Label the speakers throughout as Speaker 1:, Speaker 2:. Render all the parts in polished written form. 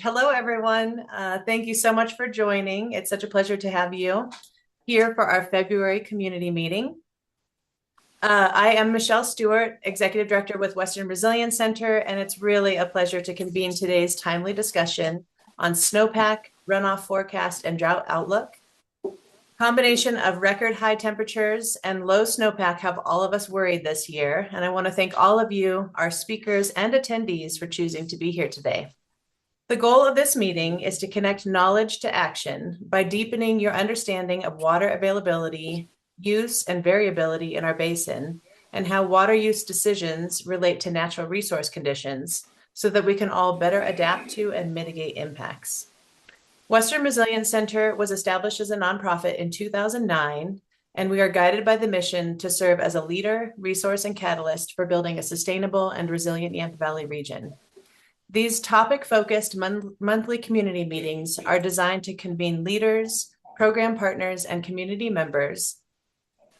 Speaker 1: Hello, everyone. Thank you so much for joining. It's such a pleasure to have you here for our February community meeting. I am Michelle Stewart, Executive Director with Western Resilience Center, and it's really a pleasure to convene today's timely discussion on snowpack, runoff forecast, and drought outlook. Combination of record high temperatures and low snowpack have all of us worried this year, and I want to thank all of you, our speakers and attendees, for choosing to be here today. The goal of this meeting is to connect knowledge to action by deepening your understanding of water availability, use, and variability in our basin, and how water use decisions relate to natural resource conditions so that we can all better adapt to and mitigate impacts. Western Resilience Center was established as a nonprofit in 2009, and we are guided by the mission to serve as a leader, resource, and catalyst for building a sustainable and resilient Yampa Valley region. These topic-focused monthly community meetings are designed to convene leaders, program partners, and community members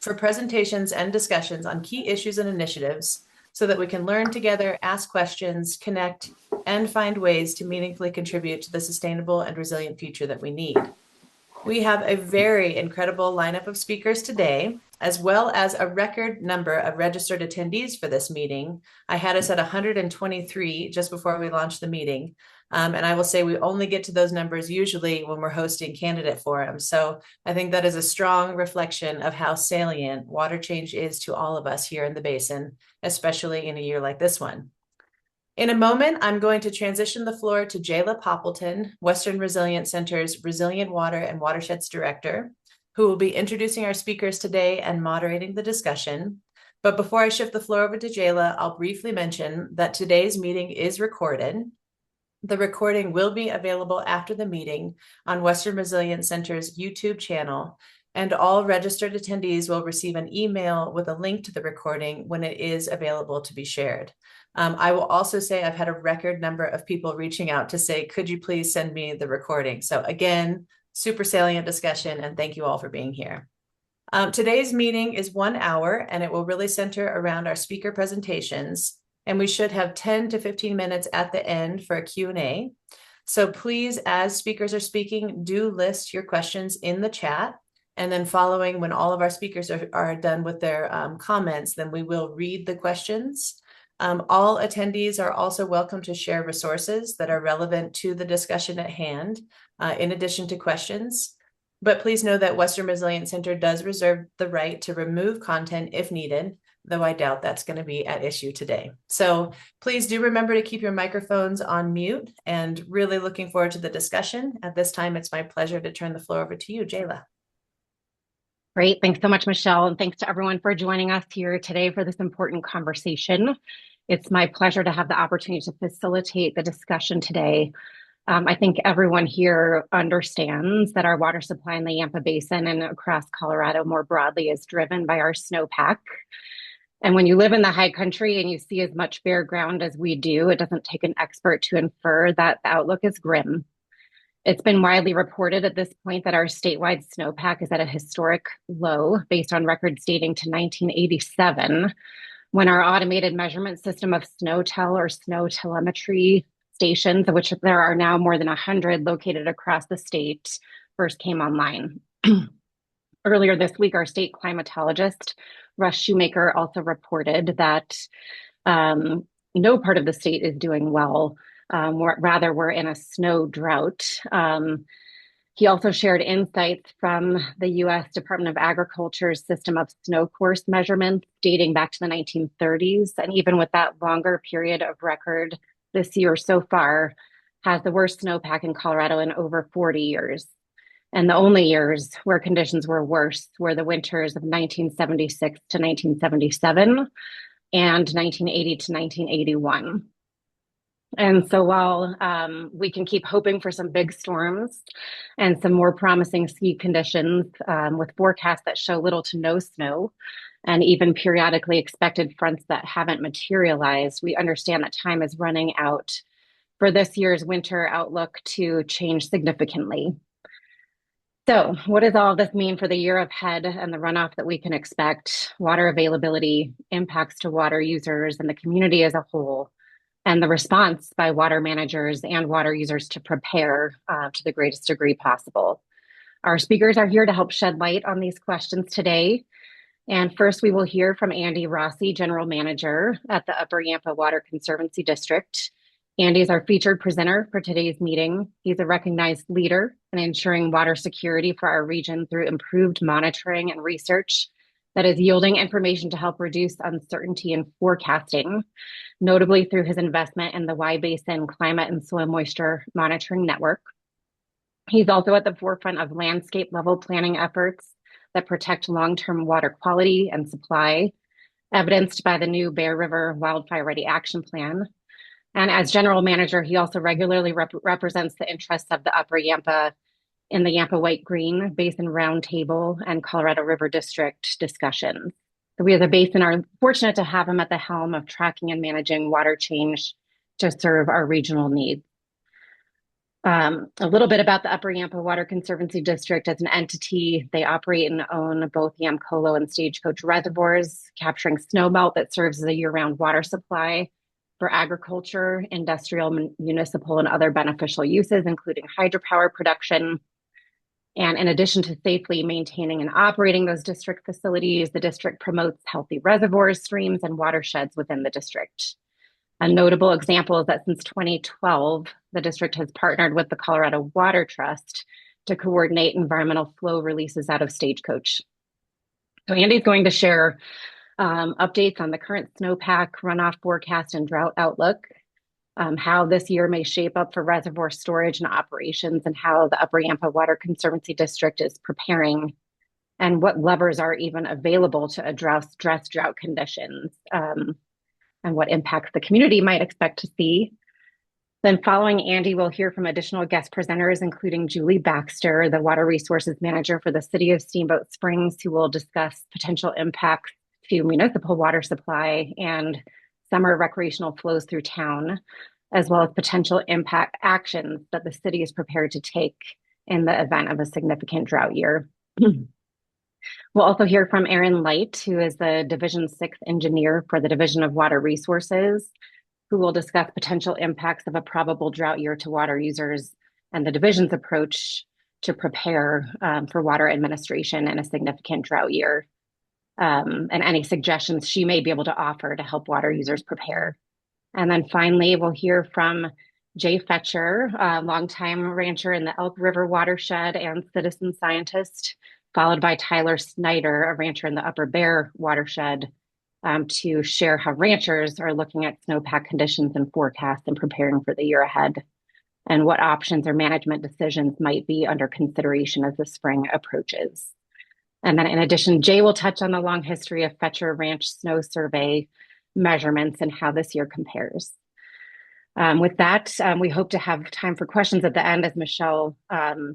Speaker 1: for presentations and discussions on key issues and initiatives so that we can learn together, ask questions, connect, and find ways to meaningfully contribute to the sustainable and resilient future that we need. We have a very incredible lineup of speakers today, as well as a record number of registered attendees for this meeting. I had us at 123 just before we launched the meeting. And I will say we only get to those numbers usually when we're hosting candidate forums. So I think that is a strong reflection of how salient water change is to all of us here in the basin, especially in a year like this one. In a moment, I'm going to transition the floor to Jayla Poppleton, Western Resilience Center's Resilient Water and Watersheds Director, who will be introducing our speakers today and moderating the discussion. But before I shift the floor over to Jayla, I'll briefly mention that today's meeting is recorded. The recording will be available after the meeting on Western Resilience Center's YouTube channel, and all registered attendees will receive an email with a link to the recording when it is available to be shared. I will also say I've had a record number of people reaching out to say, could you please send me the recording? So again, super salient discussion, and thank you all for being here. Today's meeting is 1 hour, and it will really center around our speaker presentations, and we should have 10 to 15 minutes at the end for a Q&A. So please, as speakers are speaking, do list your questions in the chat. And then following, when all of our speakers are done with their comments, then we will read the questions. All attendees are also welcome to share resources that are relevant to the discussion at hand, in addition to questions. But please know that Western Resilience Center does reserve the right to remove content if needed, though I doubt that's going to be at issue today. So please do remember to keep your microphones on mute, and really looking forward to the discussion. At this time, it's my pleasure to turn the floor over to you, Jayla.
Speaker 2: Great. Thanks so much, Michelle. And thanks to everyone for joining us here today for this important conversation. It's my pleasure to have the opportunity to facilitate the discussion today. I think everyone here understands that our water supply in the Yampa Basin and across Colorado more broadly is driven by our snowpack. And when you live in the high country and you see as much bare ground as we do, it doesn't take an expert to infer that the outlook is grim. It's been widely reported at this point that our statewide snowpack is at a historic low based on records dating to 1987, when our automated measurement system of SNOTEL or snow telemetry stations, of which there are now more than 100 located across the state, first came online. Earlier this week, our state climatologist, Russ Shoemaker, also reported that no part of the state is doing well. Rather, we're in a snow drought. He also shared insights from the U.S. Department of Agriculture's system of snow course measurements dating back to the 1930s. And even with that longer period of record, this year so far has the worst snowpack in Colorado in over 40 years. And the only years where conditions were worse were the winters of 1976 to 1977 and 1980 to 1981. And so while we can keep hoping for some big storms and some more promising ski conditions with forecasts that show little to no snow and even periodically expected fronts that haven't materialized, we understand that time is running out for this year's winter outlook to change significantly. So what does all of this mean for the year ahead and the runoff that we can expect, water availability, impacts to water users and the community as a whole? and the response by water managers and water users to prepare to the greatest degree possible. Our speakers are here to help shed light on these questions today. And first, we will hear from Andy Rossi, General Manager at the Upper Yampa Water Conservancy District. Andy is our featured presenter for today's meeting. He's a recognized leader in ensuring water security for our region through improved monitoring and research that is yielding information to help reduce uncertainty in forecasting, notably through his investment in the Y Basin Climate and Soil Moisture Monitoring Network. He's also at the forefront of landscape level planning efforts that protect long-term water quality and supply, evidenced by the new Bear River Wildfire Ready Action Plan. And as general manager, he also regularly represents the interests of the Upper Yampa in the Yampa White Green Basin Roundtable and Colorado River District discussions. So we as a basin are fortunate to have him at the helm of tracking and managing water change to serve our regional needs. A little bit about the Upper Yampa Water Conservancy District as an entity. They operate and own both Yamcolo and Stagecoach reservoirs, capturing snowmelt that serves as a year-round water supply for agriculture, industrial, municipal, and other beneficial uses, including hydropower production. And in addition to safely maintaining and operating those district facilities, the district promotes healthy reservoirs, streams, and watersheds within the district. A notable example is that since 2012, the district has partnered with the Colorado Water Trust to coordinate environmental flow releases out of Stagecoach. So Andy's going to share updates on the current snowpack, runoff forecast, and drought outlook, how this year may shape up for reservoir storage and operations, and how the Upper Yampa Water Conservancy District is preparing, and what levers are even available to address drought conditions, and what impacts the community might expect to see. Then following Andy, we'll hear from additional guest presenters, including Julie Baxter, the Water Resources Manager for the City of Steamboat Springs, who will discuss potential impacts to municipal water supply and summer recreational flows through town, as well as potential impact actions that the city is prepared to take in the event of a significant drought year. We'll also hear from Aaron Light, who is the Division 6 engineer for the Division of Water Resources, who will discuss potential impacts of a probable drought year to water users and the division's approach to prepare for water administration in a significant drought year, and any suggestions she may be able to offer to help water users prepare. And then finally, we'll hear from Jay Fetcher, a longtime rancher in the Elk River watershed and citizen scientist, followed by Tyler Snyder, a rancher in the Upper Bear watershed, to share how ranchers are looking at snowpack conditions and forecasts and preparing for the year ahead, and what options or management decisions might be under consideration as the spring approaches. And then in addition, Jay will touch on the long history of Fetcher Ranch snow survey measurements and how this year compares. With that, we hope to have time for questions at the end, as Michelle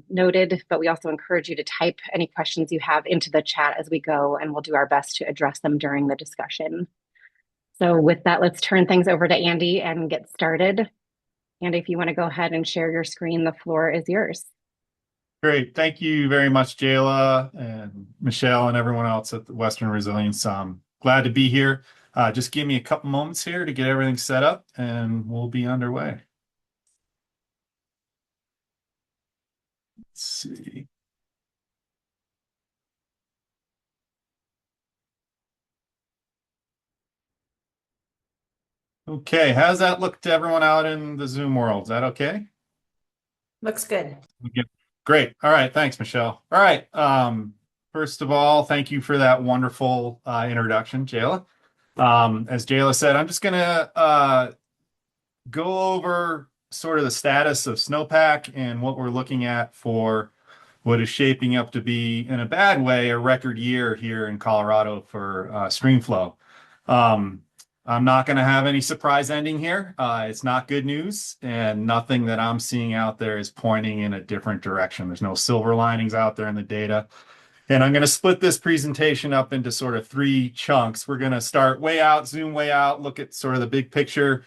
Speaker 2: noted, but we also encourage you to type any questions you have into the chat as we go, and we'll do our best to address them during the discussion. So with that, let's turn things over to Andy and get started. Andy, if you want to go ahead and share your screen, the floor is yours.
Speaker 3: Great. Thank you very much, Jayla and Michelle and everyone else at the Western Resilience. Glad to be here. Just give me a couple moments here to get everything set up and we'll be underway. Let's see. Okay, how's that look to everyone out in the Zoom world? Is that okay?
Speaker 1: Looks good.
Speaker 3: Great. All right. Thanks, Michelle. All right. First of all, thank you for that wonderful introduction, Jayla. As Jayla said, I'm just going to go over sort of the status of snowpack and what we're looking at for what is shaping up to be, in a bad way, a record year here in Colorado for stream flow. I'm not going to have any surprise ending here. It's not good news, and nothing that I'm seeing out there is pointing in a different direction. There's no silver linings out there in the data. And I'm going to split this presentation up into sort of three chunks. We're going to start way out, zoom way out, look at sort of the big picture.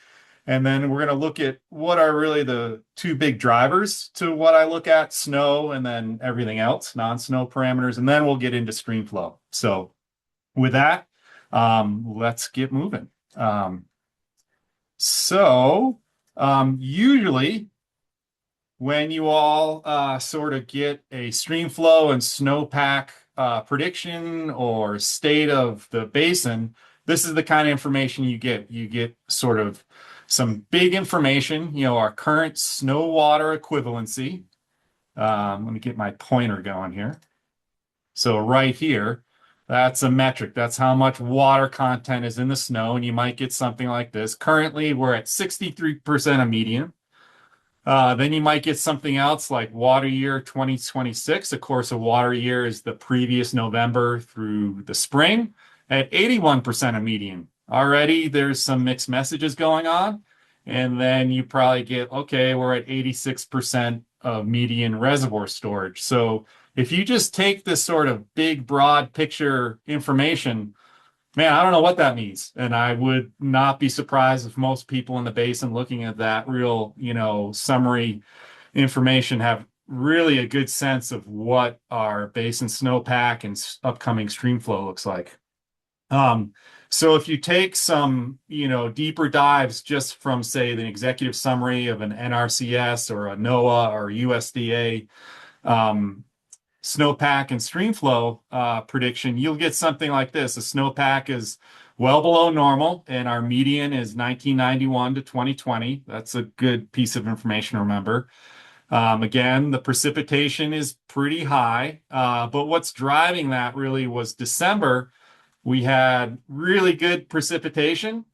Speaker 3: And then we're going to look at what are really the two big drivers to what I look at, snow and then everything else, non-snow parameters. And then we'll get into stream flow. So with that, let's get moving. So usually when you all sort of get a stream flow and snowpack prediction or state of the basin, this is the kind of information you get. You get sort of some big information, our current snow water equivalency. Let me get my pointer going here. So right here, that's a metric. That's how much water content is in the snow. And you might get something like this. Currently, we're at 63% of median. Then you might get something else like water year 2026. Of course, a water year is the previous November through the spring at 81% of median. Already, there's some mixed messages going on. And then you probably get, okay, we're at 86% of median reservoir storage. So if you just take this sort of big, broad picture information, man, I don't know what that means. And I would not be surprised if most people in the basin looking at that real, summary information have really a good sense of what our basin snowpack and upcoming stream flow looks like. So if you take some, deeper dives just from, say, the executive summary of an NRCS or a NOAA or USDA, snowpack and streamflow prediction, you'll get something like this. The snowpack is well below normal, and our median is 1991 to 2020. That's a good piece of information to remember. Again, the precipitation is pretty high, but what's driving that really was December. We had really good precipitation.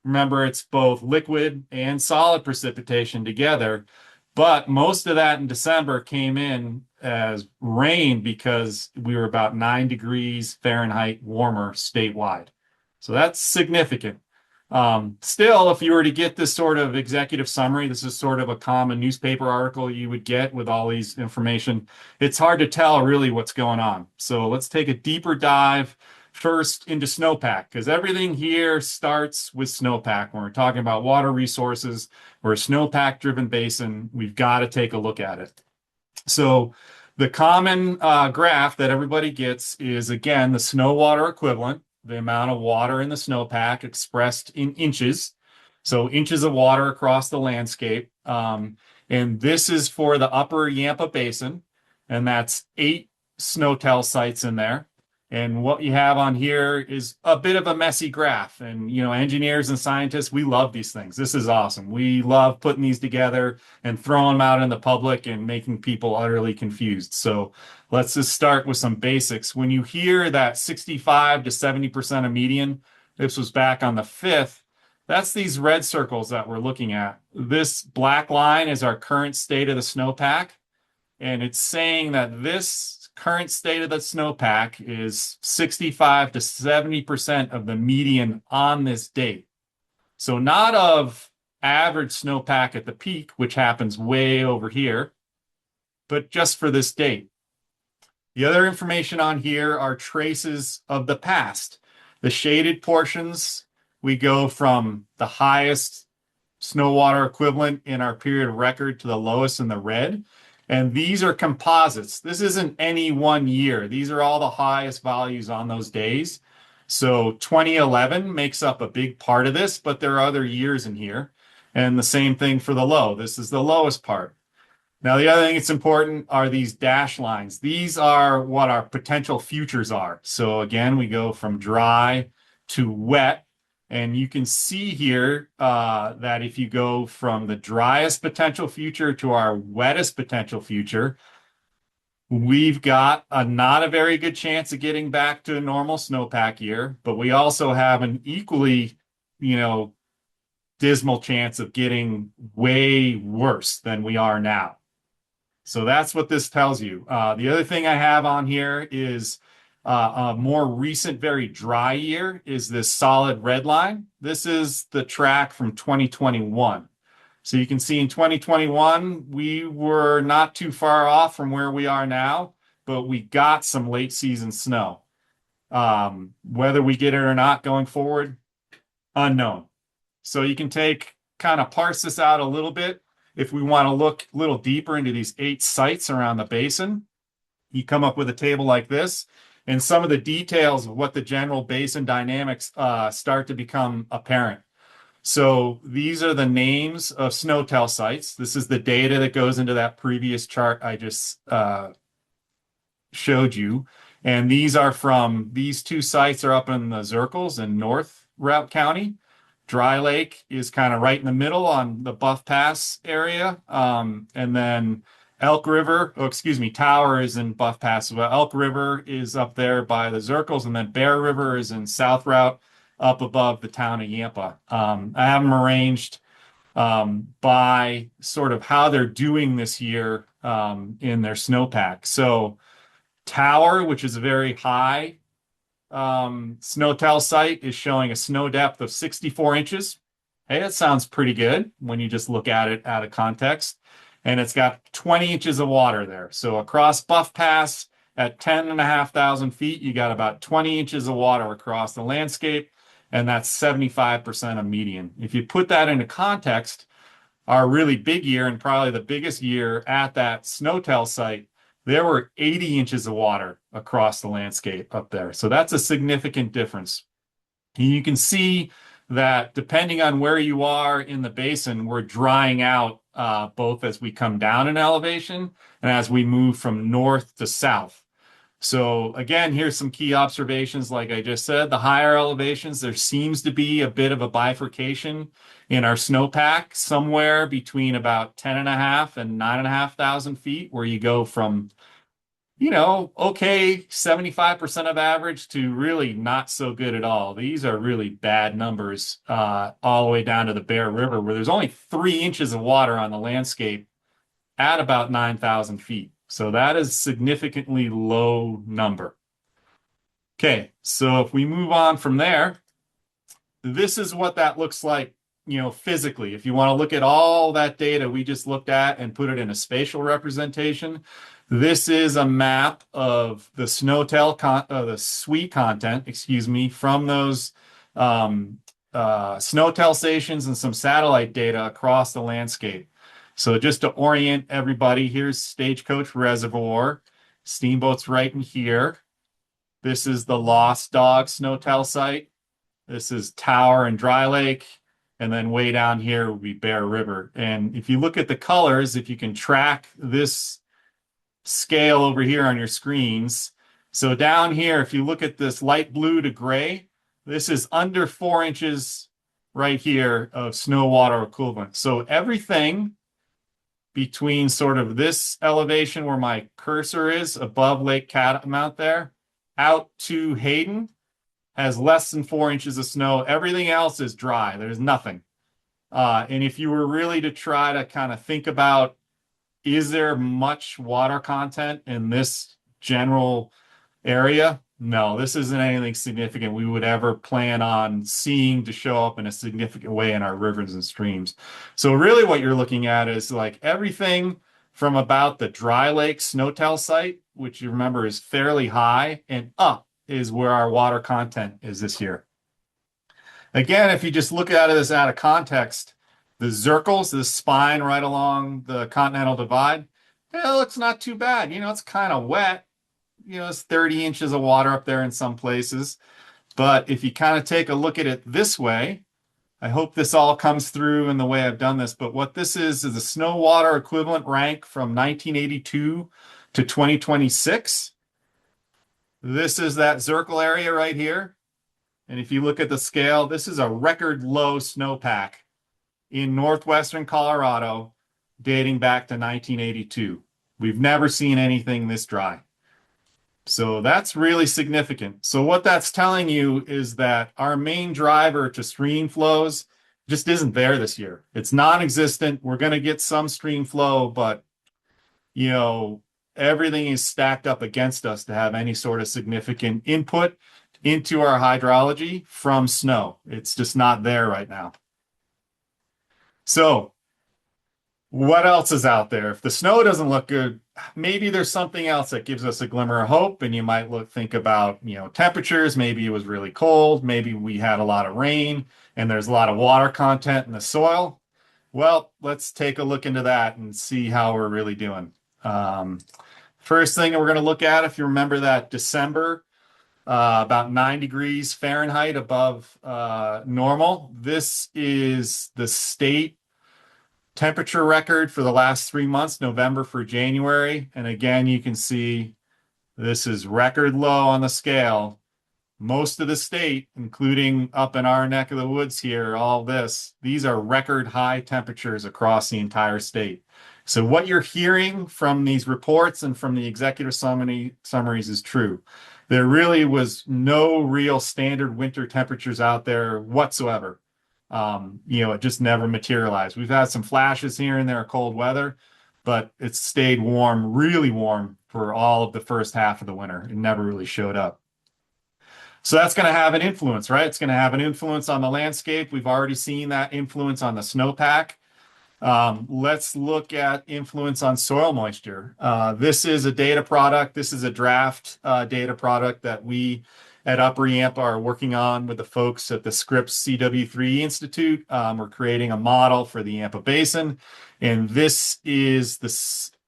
Speaker 3: Remember, it's both liquid and solid precipitation together. But most of that in December came in as rain because we were about 9 degrees Fahrenheit warmer statewide. So that's significant. Still, if you were to get this sort of executive summary, this is sort of a common newspaper article you would get with all these information. It's hard to tell really what's going on. So let's take a deeper dive first into snowpack, because everything here starts with snowpack. When we're talking about water resources, we're a snowpack driven basin, we've got to take a look at it. So the common graph that everybody gets is, again, the snow water equivalent, the amount of water in the snowpack expressed in inches. So inches of water across the landscape. And this is for the upper Yampa Basin, and that's 8 snowtel sites in there. And what you have on here is a bit of a messy graph. And, engineers and scientists, we love these things. This is awesome. We love putting these together and throwing them out in the public and making people utterly confused. So let's just start with some basics. When you hear that 65 to 70% of median, this was back on the 5th, that's these red circles that we're looking at. This black line is our current state of the snowpack. And it's saying that this current state of the snowpack is 65 to 70% of the median on this date. So not of average snowpack at the peak, which happens way over here, but just for this date. The other information on here are traces of the past. The shaded portions, we go from the highest snow water equivalent in our period of record to the lowest in the red. And these are composites. This isn't any one year. These are all the highest values on those days. So 2011 makes up a big part of this, but there are other years in here. And the same thing for the low. This is the lowest part. Now, the other thing that's important are these dash lines. These are what our potential futures are. So again, we go from dry to wet. And you can see here that if you go from the driest potential future to our wettest potential future, we've got not a very good chance of getting back to a normal snowpack year, but we also have an equally, dismal chance of getting way worse than we are now. So that's what this tells you. The other thing I have on here is a more recent, very dry year is this solid red line. This is the track from 2021. So you can see in 2021, we were not too far off from where we are now, but we got some late season snow. Whether we get it or not going forward, unknown. So you can kind of parse this out a little bit. If we want to look a little deeper into these 8 sites around the basin, you come up with a table like this. And some of the details of what the general basin dynamics start to become apparent. So these are the names of snowtail sites. This is the data that goes into that previous chart I just showed you. And these two sites are up in the Zirkles in North Routt County. Dry Lake is kind of right in the middle on the Buff Pass area. And then Tower is in Buff Pass. Well, Elk River is up there by the Zirkles, and then Bear River is in South Routt up above the town of Yampa. I have them arranged by sort of how they're doing this year in their snowpack. So Tower, which is a very high snowtail site, is showing a snow depth of 64 inches. Hey, that sounds pretty good when you just look at it out of context. And it's got 20 inches of water there. So across Buff Pass at 10,500 feet, you got about 20 inches of water across the landscape, and that's 75% of median. If you put that into context, our really big year, and probably the biggest year at that snowtail site, there were 80 inches of water across the landscape up there. So that's a significant difference. And you can see that depending on where you are in the basin, we're drying out both as we come down in elevation and as we move from north to south. So again, here's some key observations. Like I just said, the higher elevations, there seems to be a bit of a bifurcation in our snowpack, somewhere between about 10.5 and 9,500 feet, where you go from, okay, 75% of average to really not so good at all. These are really bad numbers all the way down to the Bear River, where there's only 3 inches of water on the landscape at about 9,000 feet. So that is a significantly low number. Okay, so if we move on from there, this is what that looks like, physically. If you want to look at all that data we just looked at and put it in a spatial representation, this is a map of the the SWE content, from those snowtail stations and some satellite data across the landscape. So just to orient everybody, here's Stagecoach Reservoir. Steamboat's right in here. This is the Lost Dog Snowtail site. This is Tower and Dry Lake. And then way down here would be Bear River. And if you look at the colors, if you can track this scale over here on your screens. So down here, if you look at this light blue to gray, this is under 4 inches right here of snow water equivalent. So everything between sort of this elevation where my cursor is above Lake Catamount there, out to Hayden, has less than 4 inches of snow. Everything else is dry. There's nothing. And if you were really to try to kind of think about, is there much water content in this general area? No, this isn't anything significant we would ever plan on seeing to show up in a significant way in our rivers and streams. So really what you're looking at is like everything from about the Dry Lake Snowtail site, which you remember is fairly high, and up is where our water content is this year. Again, if you just look at this out of context, the Zirkles, the spine right along the Continental Divide, it looks not too bad. It's kind of wet. It's 30 inches of water up there in some places. But if you kind of take a look at it this way, I hope this all comes through in the way I've done this, but what this is a snow water equivalent rank from 1982 to 2026. This is that Zirkle area right here. And if you look at the scale, this is a record low snowpack in northwestern Colorado dating back to 1982. We've never seen anything this dry. So that's really significant. So what that's telling you is that our main driver to stream flows just isn't there this year. It's non-existent. We're going to get some stream flow, but everything is stacked up against us to have any sort of significant input into our hydrology from snow. It's just not there right now. So what else is out there? If the snow doesn't look good, maybe there's something else that gives us a glimmer of hope. And you might think about, temperatures. Maybe it was really cold. Maybe we had a lot of rain and there's a lot of water content in the soil. Well, let's take a look into that and see how we're really doing. First thing we're going to look at, if you remember that December about 9 degrees Fahrenheit above normal. This is the state temperature record for the last 3 months, November for January. And again, you can see this is record low on the scale. Most of the state, including up in our neck of the woods here, all this, these are record high temperatures across the entire state. So what you're hearing from these reports and from the executive summaries is true. There really was no real standard winter temperatures out there whatsoever. It just never materialized. We've had some flashes here and there of cold weather, but it's stayed warm, really warm for all of the first half of the winter. It never really showed up. So that's going to have an influence, right? It's going to have an influence on the landscape. We've already seen that influence on the snowpack. Let's look at influence on soil moisture. This is a data product. This is a draft data product that we at Upper Yampa are working on with the folks at the Scripps CW3 Institute. We're creating a model for the Yampa Basin. And this is the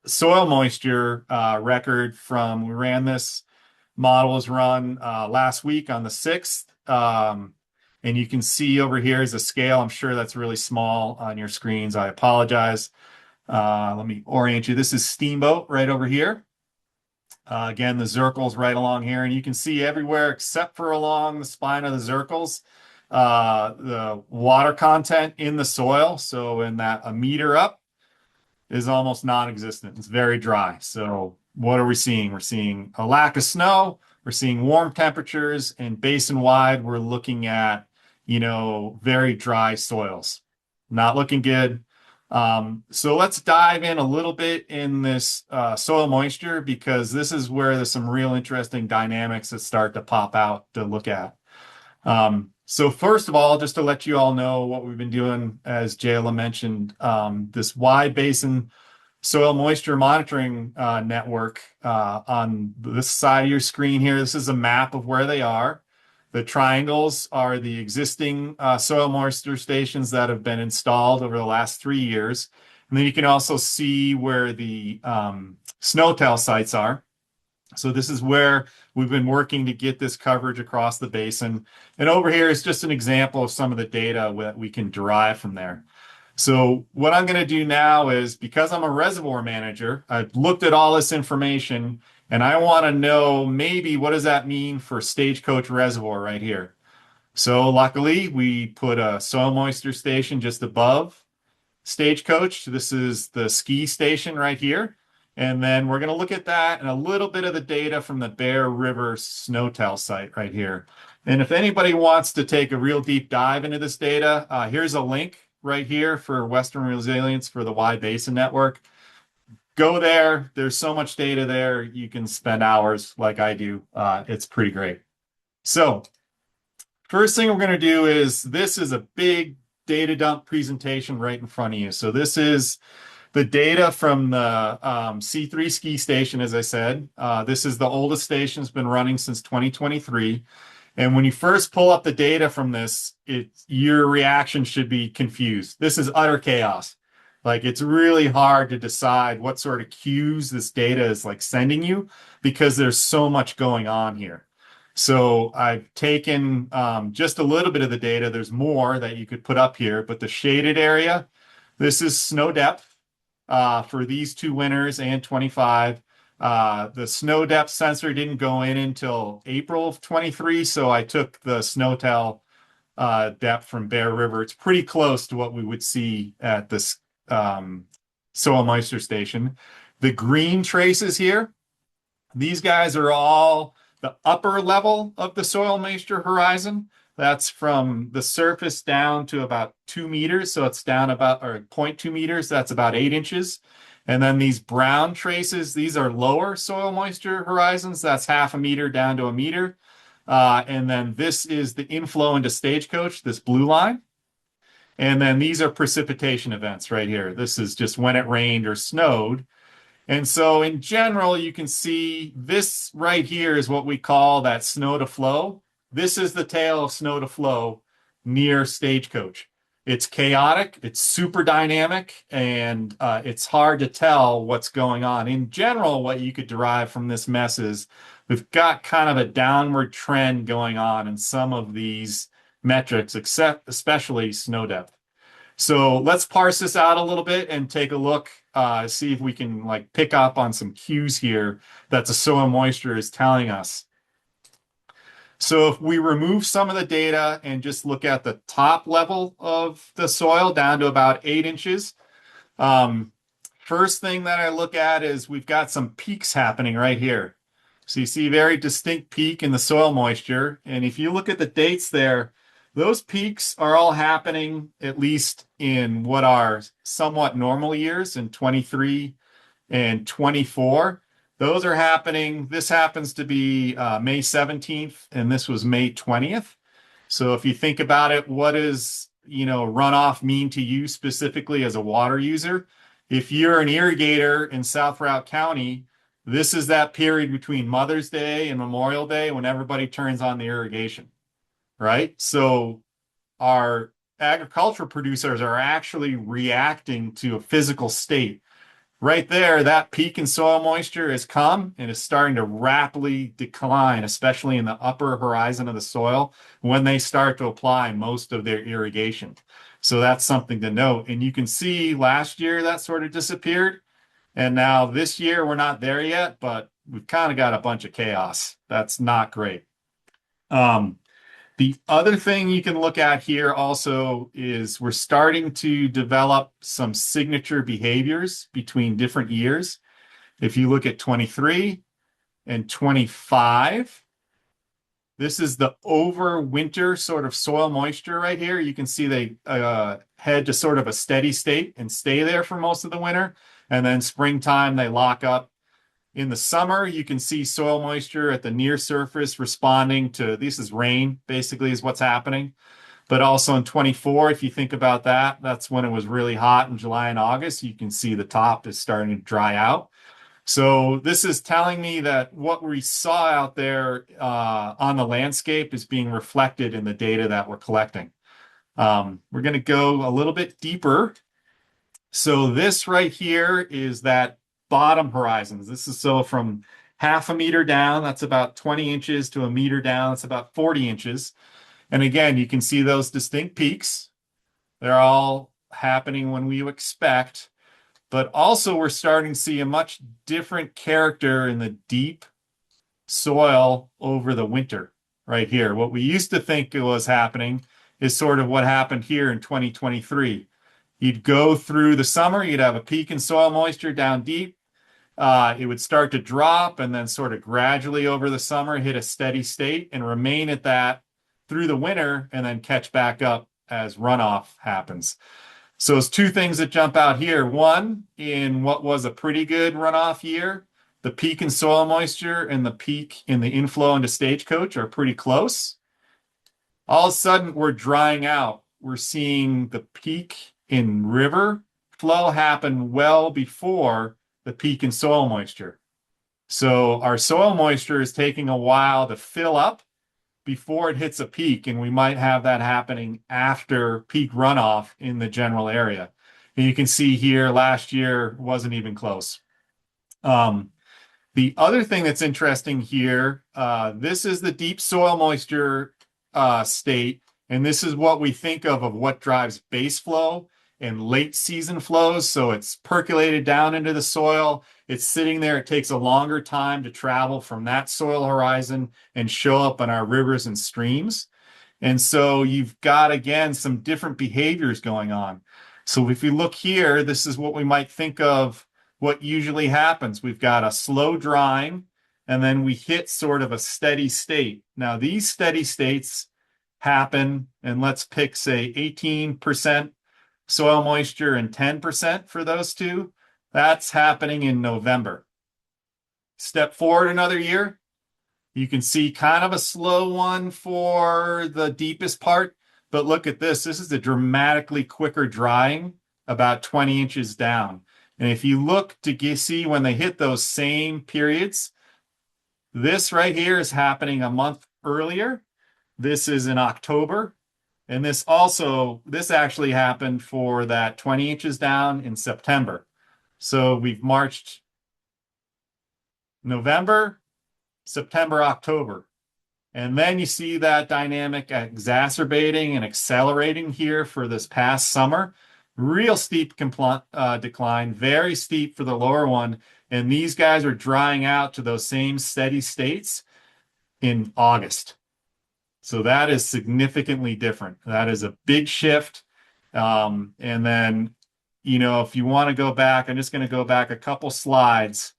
Speaker 3: soil moisture record we ran this. Model was run last week on the 6th. And you can see over here is a scale. I'm sure that's really small on your screens. I apologize. Let me orient you. This is Steamboat right over here. Again, the zircles right along here. And you can see everywhere except for along the spine of the zircles, the water content in the soil. So in that a meter up is almost non-existent. It's very dry. So what are we seeing? We're seeing a lack of snow. We're seeing warm temperatures, and basin-wide, we're looking at, very dry soils. Not looking good. So let's dive in a little bit in this soil moisture, because this is where there's some real interesting dynamics that start to pop out to look at. So first of all, just to let you all know what we've been doing, as Jayla mentioned, this wide basin soil moisture monitoring network on this side of your screen here. This is a map of where they are. The triangles are the existing soil moisture stations that have been installed over the last 3 years. And then you can also see where the snowtail sites are. So this is where we've been working to get this coverage across the basin. And over here is just an example of some of the data that we can derive from there. So what I'm going to do now is, because I'm a reservoir manager, I've looked at all this information and I want to know maybe what does that mean for Stagecoach Reservoir right here. So luckily we put a soil moisture station just above Stagecoach. This is the ski station right here. And then we're going to look at that and a little bit of the data from the Bear River Snowtail site right here. And if anybody wants to take a real deep dive into this data, here's a link right here for Western Resilience for the Wide Basin Network. Go there. There's so much data there. You can spend hours like I do. It's pretty great. So first thing we're going to do is, this is a big data dump presentation right in front of you. So this is the data from the C3 ski station, as I said. This is the oldest station. It's been running since 2023. And when you first pull up the data from this, your reaction should be confused. This is utter chaos. Like, it's really hard to decide what sort of cues this data is like sending you, because there's so much going on here. So I've taken just a little bit of the data. There's more that you could put up here, but the shaded area, this is snow depth for these 2 winters and 25. The snow depth sensor didn't go in until April of 23, so I took the snowtail depth from Bear River. It's pretty close to what we would see at this soil moisture station. The green traces here, these guys are all the upper level of the soil moisture horizon. That's from the surface down to about 2 meters. So it's down about, or 0.2 meters. That's about 8 inches. And then these brown traces, these are lower soil moisture horizons. That's half a meter down to a meter. And then this is the inflow into Stagecoach, this blue line. And then these are precipitation events right here. This is just when it rained or snowed. And so in general, you can see this right here is what we call that snow to flow. This is the tail of snow to flow near Stagecoach. It's chaotic, it's super dynamic, and it's hard to tell what's going on. In general, what you could derive from this mess is we've got kind of a downward trend going on in some of these metrics, except especially snow depth. So let's parse this out a little bit and take a look, see if we can like pick up on some cues here that the soil moisture is telling us. So if we remove some of the data and just look at the top level of the soil down to about 8 inches, first thing that I look at is we've got some peaks happening right here. So you see a very distinct peak in the soil moisture. And if you look at the dates there, those peaks are all happening at least in what are somewhat normal years in 23 and 24. Those are happening. This happens to be May 17th, and this was May 20th. So if you think about it, what does, runoff mean to you specifically as a water user? If you're an irrigator in South Routt County, this is that period between Mother's Day and Memorial Day when everybody turns on the irrigation, right? So our agricultural producers are actually reacting to a physical state. Right there, that peak in soil moisture has come and is starting to rapidly decline, especially in the upper horizon of the soil when they start to apply most of their irrigation. So that's something to note. And you can see last year that sort of disappeared. And now this year, we're not there yet, but we've kind of got a bunch of chaos. That's not great. The other thing you can look at here also is we're starting to develop some signature behaviors between different years. If you look at 23 and 25, this is the overwinter sort of soil moisture right here. You can see they head to sort of a steady state and stay there for most of the winter. And then springtime, they lock up. In the summer, you can see soil moisture at the near surface responding to, this is rain, basically is what's happening. But also in 24, if you think about that, that's when it was really hot in July and August. You can see the top is starting to dry out. So this is telling me that what we saw out there on the landscape is being reflected in the data that we're collecting. We're going to go a little bit deeper. So this right here is that bottom horizons. This is so from half a meter down, that's about 20 inches, to a meter down, that's about 40 inches. And again, you can see those distinct peaks. They're all happening when we expect, but also we're starting to see a much different character in the deep soil over the winter right here. What we used to think was happening is sort of what happened here in 2023. You'd go through the summer, you'd have a peak in soil moisture down deep. It would start to drop and then sort of gradually over the summer hit a steady state and remain at that through the winter and then catch back up as runoff happens. So there's two things that jump out here. One, in what was a pretty good runoff year, the peak in soil moisture and the peak in the inflow into Stagecoach are pretty close. All of a sudden, we're drying out. We're seeing the peak in river flow happen well before the peak in soil moisture. So our soil moisture is taking a while to fill up before it hits a peak, and we might have that happening after peak runoff in the general area. And you can see here last year wasn't even close. The other thing that's interesting here, this is the deep soil moisture state, and this is what we think of what drives base flow and late season flows. So it's percolated down into the soil. It's sitting there. It takes a longer time to travel from that soil horizon and show up in our rivers and streams. And so you've got, again, some different behaviors going on. So if you look here, this is what we might think of what usually happens. We've got a slow drying, and then we hit sort of a steady state. Now, these steady states happen, and let's pick, say, 18% soil moisture and 10% for those two. That's happening in November. Step forward another year, you can see kind of a slow one for the deepest part, but look at this. This is a dramatically quicker drying, about 20 inches down. And if you look to see when they hit those same periods, this right here is happening a month earlier. This is in October. And this actually happened for that 20 inches down in September. So we've marched November, September, October. And then you see that dynamic exacerbating and accelerating here for this past summer. Real steep decline, very steep for the lower one. And these guys are drying out to those same steady states in August. So that is significantly different. That is a big shift. And then, if you want to go back, I'm just going to go back a couple slides.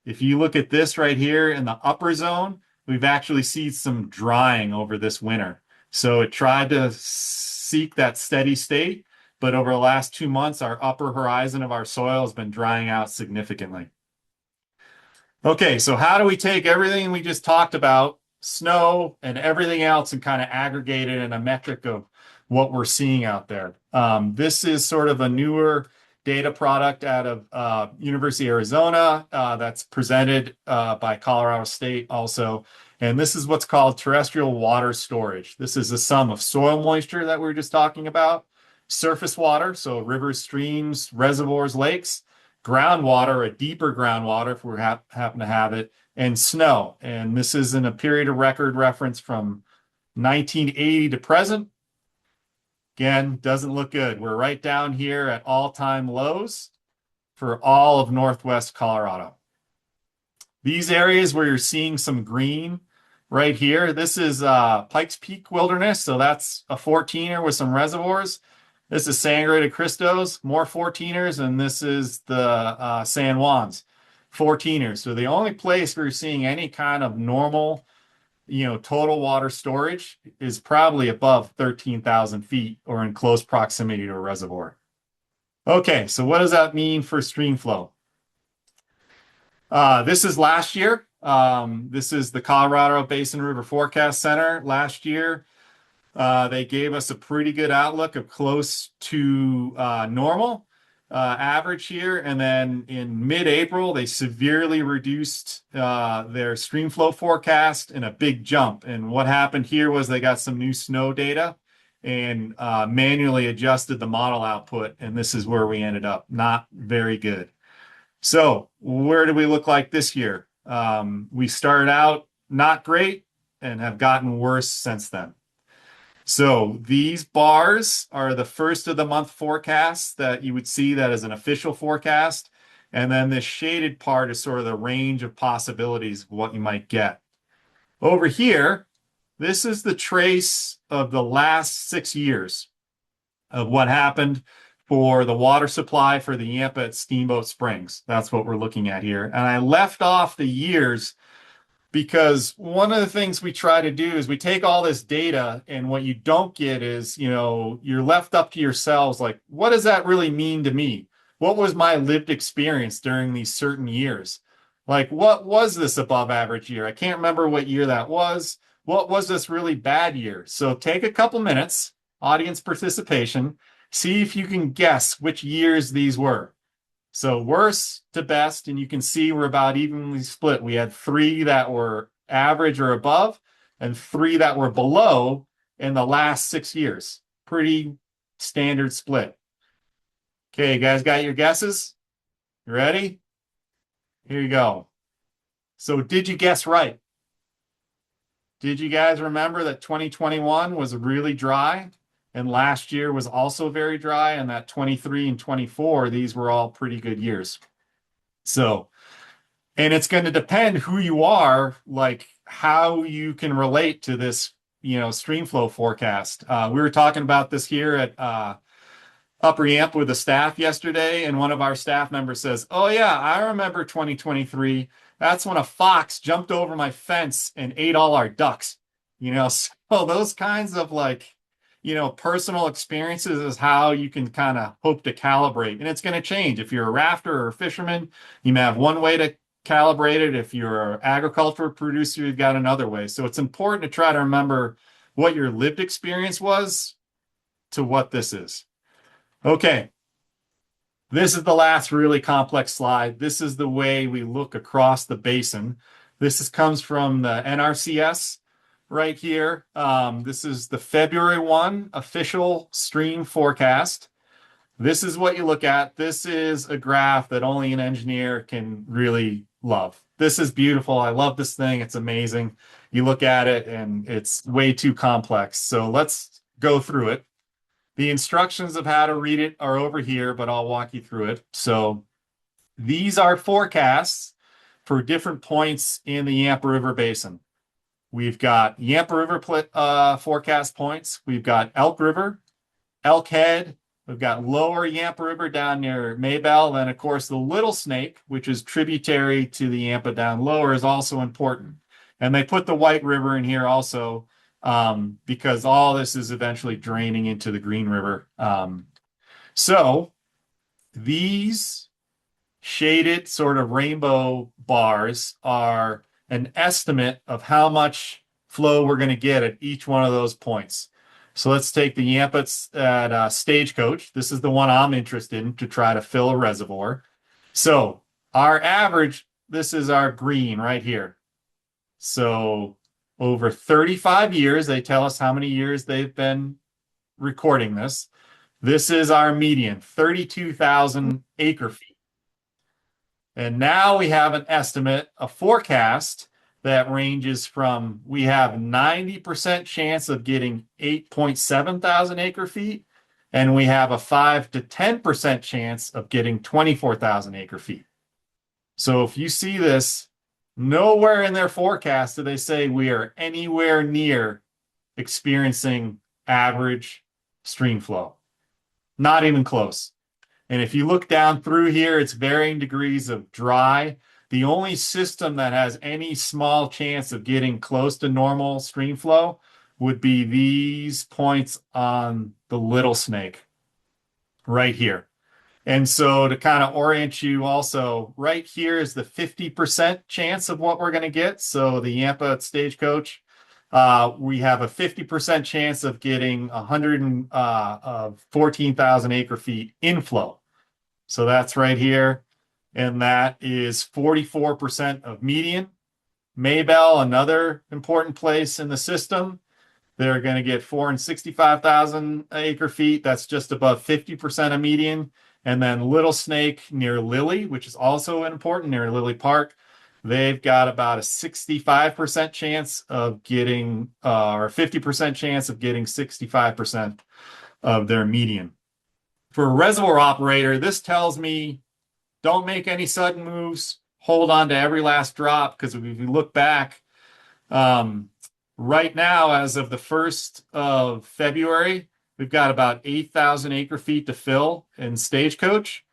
Speaker 3: If you look at this right here in the upper zone, we've actually seen some drying over this winter. So it tried to seek that steady state, but over the last 2 months, our upper horizon of our soil has been drying out significantly. Okay, so how do we take everything we just talked about, snow and everything else, and kind of aggregate it in a metric of what we're seeing out there? This is sort of a newer data product out of University of Arizona that's presented by Colorado State also. And this is what's called terrestrial water storage. This is the sum of soil moisture that we were just talking about, surface water, so rivers, streams, reservoirs, lakes, groundwater, a deeper groundwater if we happen to have it, and snow. And this is in a period of record reference from 1980 to present. Again, doesn't look good. We're right down here at all-time lows for all of Northwest Colorado. These areas where you're seeing some green right here, this is Pikes Peak Wilderness. So that's a 14er with some reservoirs. This is Sangre de Cristos, more 14ers, and this is the San Juans, 14ers. So the only place where you're seeing any kind of normal, total water storage is probably above 13,000 feet or in close proximity to a reservoir. Okay, so what does that mean for stream flow? This is last year. This is the Colorado Basin River Forecast Center last year. They gave us a pretty good outlook of close to normal average here. And then in mid-April, they severely reduced their stream flow forecast in a big jump. And what happened here was they got some new snow data and manually adjusted the model output. And this is where we ended up. Not very good. So where do we look like this year? We started out not great and have gotten worse since then. So these bars are the first of the month forecasts that you would see that as an official forecast. And then this shaded part is sort of the range of possibilities of what you might get. Over here, this is the trace of the last 6 years of what happened for the water supply for the Yampa at Steamboat Springs. That's what we're looking at here. And I left off the years because one of the things we try to do is we take all this data, and what you don't get is, you're left up to yourselves, like, what does that really mean to me? What was my lived experience during these certain years? Like, what was this above average year? I can't remember what year that was. What was this really bad year? So take a couple minutes, audience participation, see if you can guess which years these were. So worst to best, and you can see we're about evenly split. We had 3 that were average or above and 3 that were below in the last 6 years. Pretty standard split. Okay, you guys got your guesses? You ready? Here you go. So did you guess right? Did you guys remember that 2021 was really dry? And last year was also very dry, and that 23 and 24, these were all pretty good years. So, and it's going to depend who you are, like how you can relate to this, stream flow forecast. We were talking about this here at Upper Yampa with the staff yesterday, and one of our staff members says, "Oh yeah, I remember 2023. That's when a fox jumped over my fence and ate all our ducks." So those kinds of personal experiences is how you can kind of hope to calibrate. And it's going to change. If you're a rafter or a fisherman, you may have one way to calibrate it. If you're an agricultural producer, you've got another way. So it's important to try to remember what your lived experience was to what this is. Okay. This is the last really complex slide. This is the way we look across the basin. This comes from the NRCS. right here. This is the February 1 official stream forecast. This is what you look at. This is a graph that only an engineer can really love. This is beautiful. I love this thing. It's amazing. You look at it and it's way too complex. So let's go through it. The instructions of how to read it are over here, but I'll walk you through it. So these are forecasts for different points in the Yampa River Basin. We've got Yampa River forecast points. We've got Elk River, Elk Head. We've got Lower Yampa River down near Maybell. Then, of course, the Little Snake, which is tributary to the Yampa down lower, is also important. And they put the White River in here also because all this is eventually draining into the Green River. So these shaded sort of rainbow bars are an estimate of how much flow we're going to get at each one of those points. So let's take the Yampa at Stagecoach. This is the one I'm interested in to try to fill a reservoir. So our average, this is our green right here. So over 35 years, they tell us how many years they've been recording this. This is our median, 32,000 acre feet. And now we have an estimate, a forecast that ranges from, we have 90% chance of getting 8.7 thousand acre feet, and we have a 5 to 10% chance of getting 24,000 acre feet. So if you see this, nowhere in their forecast do they say we are anywhere near experiencing average stream flow. Not even close. And if you look down through here, it's varying degrees of dry. The only system that has any small chance of getting close to normal stream flow would be these points on the Little Snake right here. And so to kind of orient you also, right here is the 50% chance of what we're going to get. So the Yampa at Stagecoach, we have a 50% chance of getting 14,000 acre feet inflow. So that's right here. And that is 44% of median. Maybell, another important place in the system, they're going to get 465,000 acre feet. That's just above 50% of median. And then Little Snake near Lily, which is also important, near Lily Park, they've got about a 65% chance of getting, or 50% chance of getting 65% of their median. For a reservoir operator, this tells me don't make any sudden moves. Hold on to every last drop, because if you look back, right now, as of the 1st of February, we've got about 8,000 acre feet to fill in Stagecoach.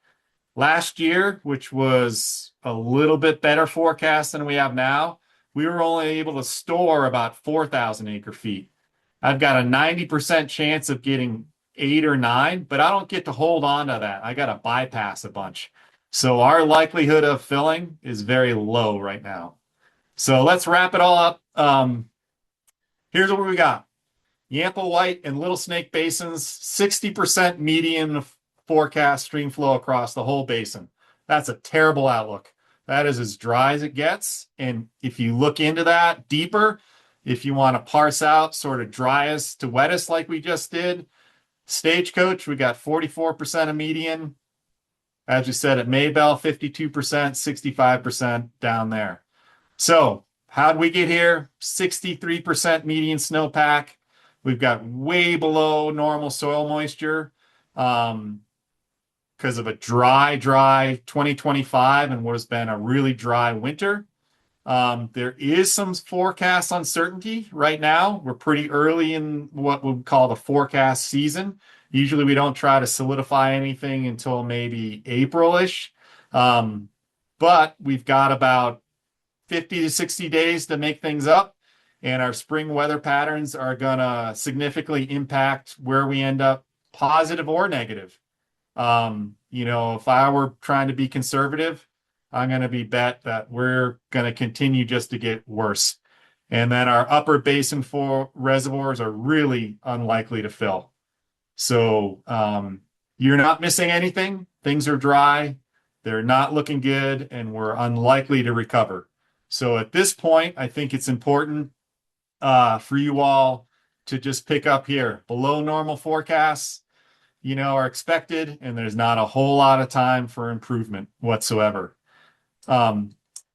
Speaker 3: Last year, which was a little bit better forecast than we have now, we were only able to store about 4,000 acre feet. I've got a 90% chance of getting 8 or 9, but I don't get to hold on to that. I got to bypass a bunch. So our likelihood of filling is very low right now. So let's wrap it all up. Here's what we got. Yampa White and Little Snake basins, 60% median forecast stream flow across the whole basin. That's a terrible outlook. That is as dry as it gets. And if you look into that deeper, if you want to parse out sort of driest to wettest like we just did, Stagecoach, we got 44% of median. As you said, at Maybell, 52%, 65% down there. So how'd we get here? 63% median snowpack. We've got way below normal soil moisture because of a dry 2025 and what has been a really dry winter. There is some forecast uncertainty right now. We're pretty early in what we call the forecast season. Usually we don't try to solidify anything until maybe April-ish. But we've got about 50 to 60 days to make things up. And our spring weather patterns are going to significantly impact where we end up, positive or negative. If I were trying to be conservative, I'm going to be bet that we're going to continue just to get worse. And then our upper basin for reservoirs are really unlikely to fill. So you're not missing anything. Things are dry. They're not looking good, and we're unlikely to recover. So at this point, I think it's important for you all to just pick up here. Below normal forecasts, are expected, and there's not a whole lot of time for improvement whatsoever.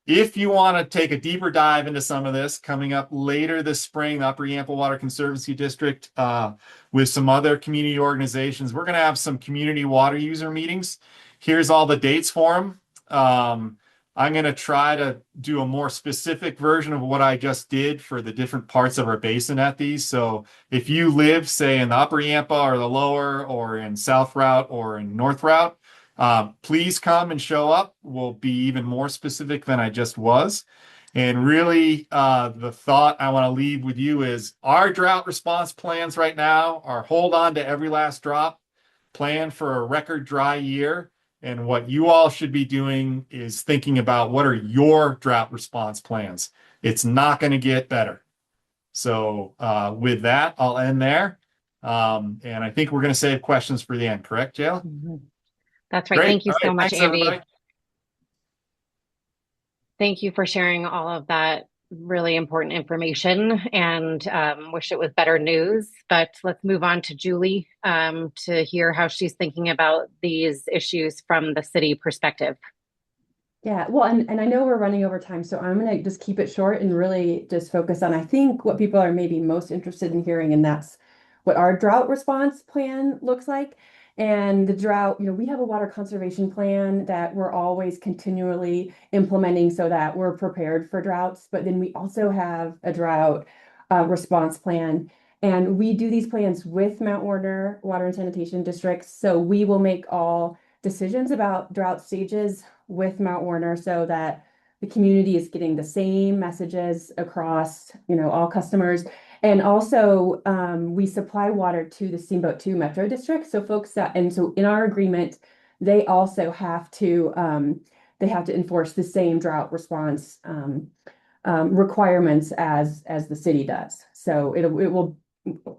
Speaker 3: If you want to take a deeper dive into some of this, coming up later this spring, the Upper Yampa Water Conservancy District, with some other community organizations, we're going to have some community water user meetings. Here's all the dates for them. I'm going to try to do a more specific version of what I just did for the different parts of our basin at these. So if you live, say, in the Upper Yampa or the Lower, or in South Route or in North Route, please come and show up. We'll be even more specific than I just was. And really, the thought I want to leave with you is our drought response plans right now are hold on to every last drop, plan for a record dry year. And what you all should be doing is thinking about what are your drought response plans. It's not going to get better. So with that, I'll end there. And I think we're going to save questions for the end, correct, Jayla?
Speaker 2: That's right.
Speaker 3: Great.
Speaker 2: Thank you
Speaker 3: All
Speaker 2: so
Speaker 3: right.
Speaker 2: much,
Speaker 3: Thanks,
Speaker 2: Andy.
Speaker 3: everybody.
Speaker 2: Thank you for sharing all of that really important information, and wish it was better news. But let's move on to Julie to hear how she's thinking about these issues from the city perspective.
Speaker 4: Yeah, well, and I know we're running over time, so I'm going to just keep it short and really just focus on, I think, what people are maybe most interested in hearing, and that's what our drought response plan looks like. And the drought, we have a water conservation plan that we're always continually implementing so that we're prepared for droughts. But then we also have a drought response plan. And we do these plans with Mount Warner Water and Sanitation Districts. So we will make all decisions about drought stages with Mount Warner so that the community is getting the same messages across, all customers. And also, we supply water to the Steamboat 2 Metro District. So so in our agreement, they also have to enforce the same drought response requirements as the city does. So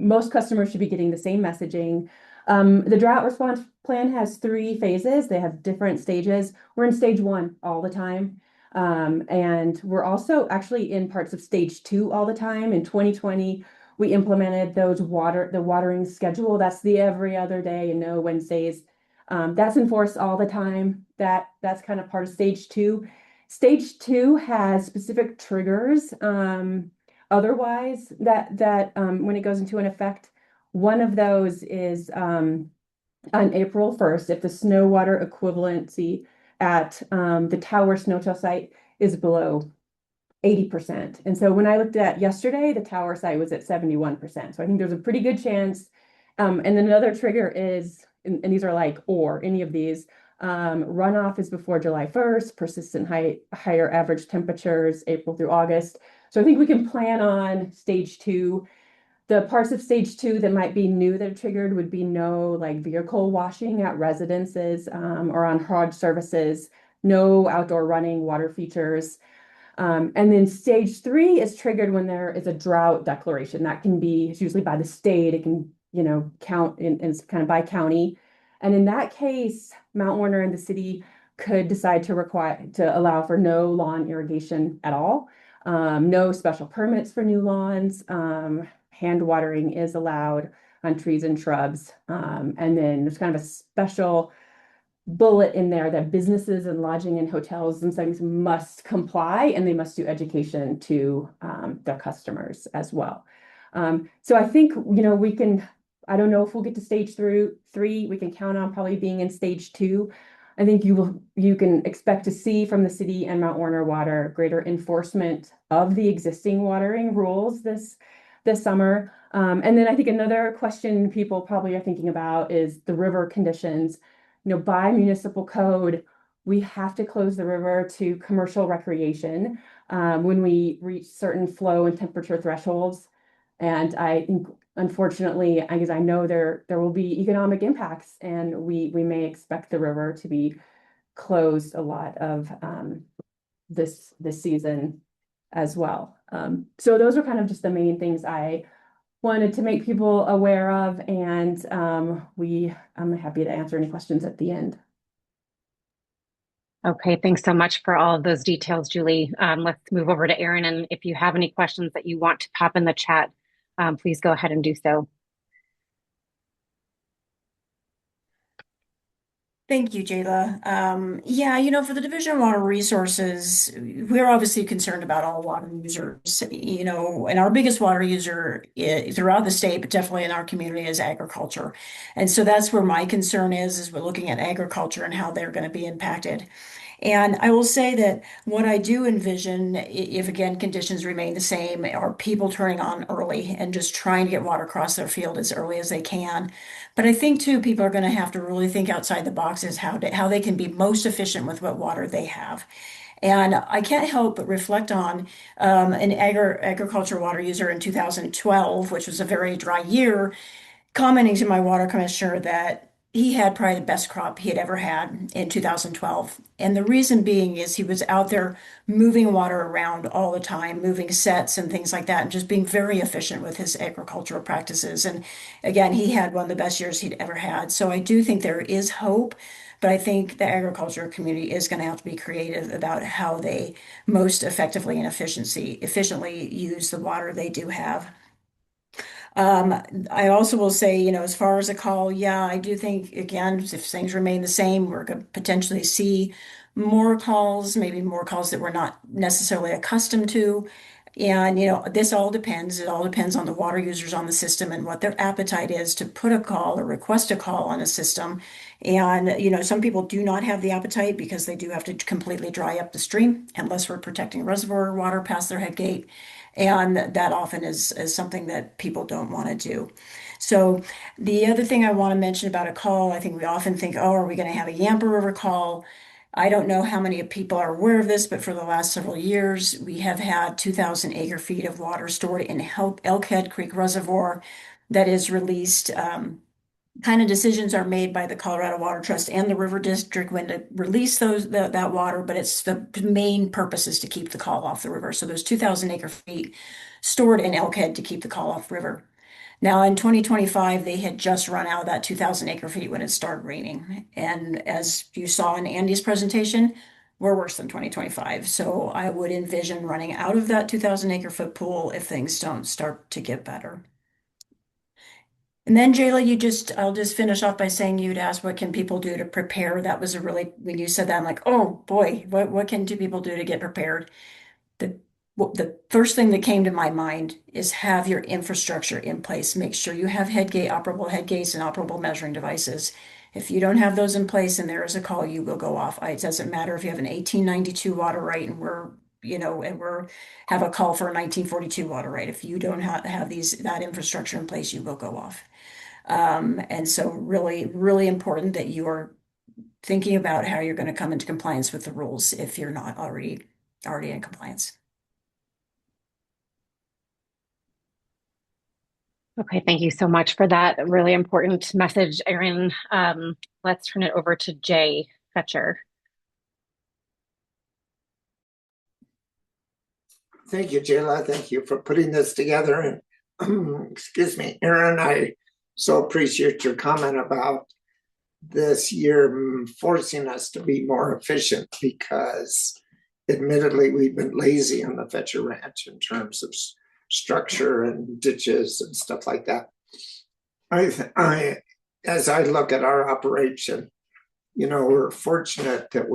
Speaker 4: most customers should be getting the same messaging. The drought response plan has 3 phases. They have different stages. We're in stage 1 all the time. And we're also actually in parts of stage 2 all the time. In 2020, we implemented the watering schedule. That's the every other day and no Wednesdays. That's enforced all the time. That's kind of part of stage 2. Stage 2 has specific triggers. Otherwise, that when it goes into an effect, one of those is on April 1st, if the snow water equivalency at the Tower Snowtail site is below 80%. And so when I looked at yesterday, the Tower site was at 71%. So I think there's a pretty good chance. And then another trigger is, and these are any of these, runoff is before July 1st, persistent higher average temperatures, April through August. So I think we can plan on stage 2. The parts of stage 2 that might be new that are triggered would be no vehicle washing at residences or on hard surfaces, no outdoor running water features. And then stage 3 is triggered when there is a drought declaration. That can be, it's usually by the state. It can, count and it's kind of by county. And in that case, Mount Warner and the city could decide to allow for no lawn irrigation at all. No special permits for new lawns. Hand watering is allowed on trees and shrubs. And then there's kind of a special bullet in there that businesses and lodging and hotels and things must comply, and they must do education to their customers as well. So I think, we can, I don't know if we'll get to stage 3. We can count on probably being in stage 2. I think you can expect to see from the city and Mount Warner Water greater enforcement of the existing watering rules this summer. And then I think another question people probably are thinking about is the river conditions. By municipal code, we have to close the river to commercial recreation when we reach certain flow and temperature thresholds. And I think, unfortunately, because I know there will be economic impacts, and we may expect the river to be closed a lot of this season as well. So those are kind of just the main things I wanted to make people aware of, and I'm happy to answer any questions at the end.
Speaker 2: Okay, thanks so much for all of those details, Julie. Let's move over to Erin, and if you have any questions that you want to pop in the chat, please go ahead and do so.
Speaker 5: Thank you, Jayla. Yeah, for the Division of Water Resources, we're obviously concerned about all water users, and our biggest water user throughout the state, but definitely in our community, is agriculture. And so that's where my concern is we're looking at agriculture and how they're going to be impacted. And I will say that what I do envision, if again conditions remain the same, are people turning on early and just trying to get water across their field as early as they can. But I think too, people are going to have to really think outside the box as how they can be most efficient with what water they have. And I can't help but reflect on an agriculture water user in 2012, which was a very dry year, commenting to my water commissioner that he had probably the best crop he had ever had in 2012. And the reason being is he was out there moving water around all the time, moving sets and things like that, and just being very efficient with his agricultural practices. And again, he had one of the best years he'd ever had. So I do think there is hope, but I think the agriculture community is going to have to be creative about how they most effectively and efficiently use the water they do have. I also will say, as far as a call, yeah, I do think, again, if things remain the same, we're going to potentially see more calls, maybe more calls that we're not necessarily accustomed to. And, this all depends. It all depends on the water users on the system and what their appetite is to put a call or request a call on a system. And, some people do not have the appetite because they do have to completely dry up the stream unless we're protecting reservoir water past their head gate. And that often is something that people don't want to do. So the other thing I want to mention about a call, I think we often think, oh, are we going to have a Yampa River call? I don't know how many people are aware of this, but for the last several years, we have had 2,000 acre feet of water stored in Elkhead Creek Reservoir that is released. Kind of decisions are made by the Colorado Water Trust and the River District when to release that water, but it's the main purpose is to keep the call off the river. So there's 2,000 acre feet stored in Elkhead to keep the call off the river. Now in 2025, they had just run out of that 2,000 acre feet when it started raining. And as you saw in Andy's presentation, we're worse than 2025. So I would envision running out of that 2,000 acre foot pool if things don't start to get better. And then Jayla, I'll just finish off by saying you'd asked what can people do to prepare. That was when you said that, I'm like, oh boy, what can two people do to get prepared? The first thing that came to my mind is have your infrastructure in place. Make sure you have operable head gates and operable measuring devices. If you don't have those in place and there is a call, you will go off. It doesn't matter if you have an 1892 water right and we're have a call for a 1942 water right. If you don't have that infrastructure in place, you will go off. And so really, really important that you are thinking about how you're going to come into compliance with the rules if you're not already in compliance.
Speaker 2: Okay, thank you so much for that really important message, Erin. Let's turn it over to Jay Fetcher.
Speaker 6: Thank you, Jayla. Thank you for putting this together. And excuse me, Erin, I so appreciate your comment about this year forcing us to be more efficient because admittedly we've been lazy on the Fetcher Ranch in terms of structure and ditches and stuff like that. As I look at our operation, we're fortunate that